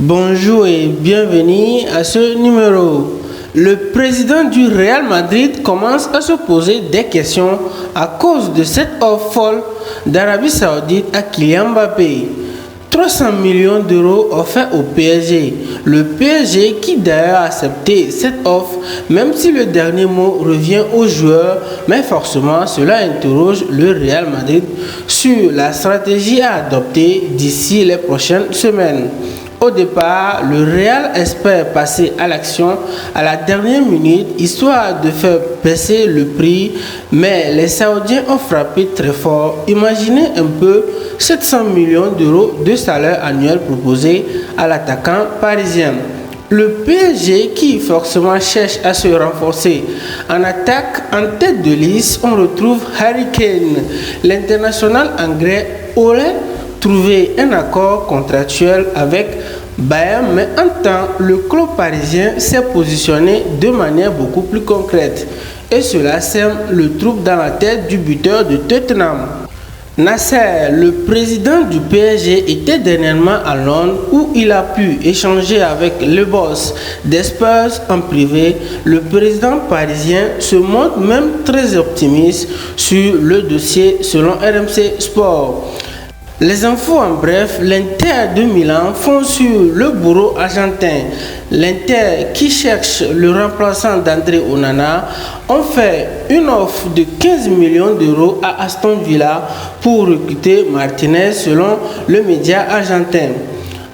Bonjour et bienvenue à ce numéro. Le président du Real Madrid commence à se poser des questions à cause de cette offre folle d'Arabie Saoudite à Kylian Mbappé. 300 millions d'euros offerts au PSG. Le PSG qui d'ailleurs a accepté cette offre, même si le dernier mot revient aux joueurs, mais forcément cela interroge le Real Madrid sur la stratégie à adopter d'ici les prochaines semaines. Au départ, le Real espère passer à l'action à la dernière minute histoire de faire baisser le prix, mais les Saoudiens ont frappé très fort. Imaginez un peu 700 millions d'euros de salaire annuel proposé à l'attaquant parisien. Le PSG qui forcément cherche à se renforcer en attaque, en tête de liste, on retrouve Harry Kane. L'international anglais aurait trouver un accord contractuel avec Bayern, mais en temps, le club parisien s'est positionné de manière beaucoup plus concrète. Et cela sème le trouble dans la tête du buteur de Tottenham. Nasser, le président du PSG, était dernièrement à Londres où il a pu échanger avec le boss des Spurs en privé. Le président parisien se montre même très optimiste sur le dossier selon RMC Sport. Les infos en bref, l'Inter de Milan font sur le bourreau argentin. L'Inter qui cherche le remplaçant d'André Onana ont fait une offre de 15 millions d'euros à Aston Villa pour recruter Martinez selon le média argentin.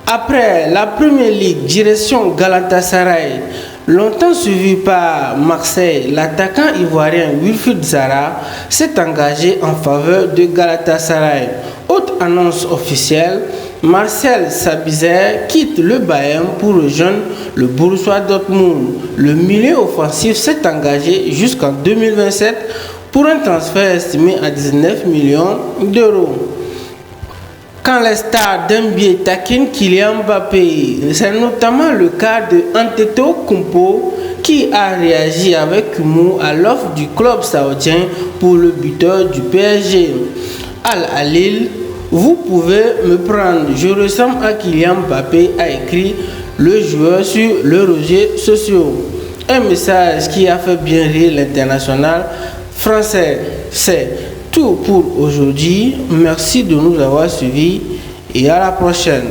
Après la Première Ligue, direction Galatasaray. Longtemps suivi par Marseille, l'attaquant ivoirien Wilfried Zaha s'est engagé en faveur de Galatasaray. Autre annonce officielle, Marcel Sabitzer quitte le Bayern pour rejoindre le Borussia Dortmund. Le milieu offensif s'est engagé jusqu'en 2027 pour un transfert estimé à 19 millions d'euros. Quand les stars d'NBA taquinent Kylian Mbappé, c'est notamment le cas de Antetokounmpo qui a réagi avec humour à l'offre du club saoudien pour le buteur du PSG. Al-Halil, vous pouvez me prendre, je ressemble à Kylian Mbappé, a écrit le joueur sur les réseaux sociaux. Un message qui a fait bien rire l'international français. C'est tout pour aujourd'hui. Merci de nous avoir suivis et à la prochaine.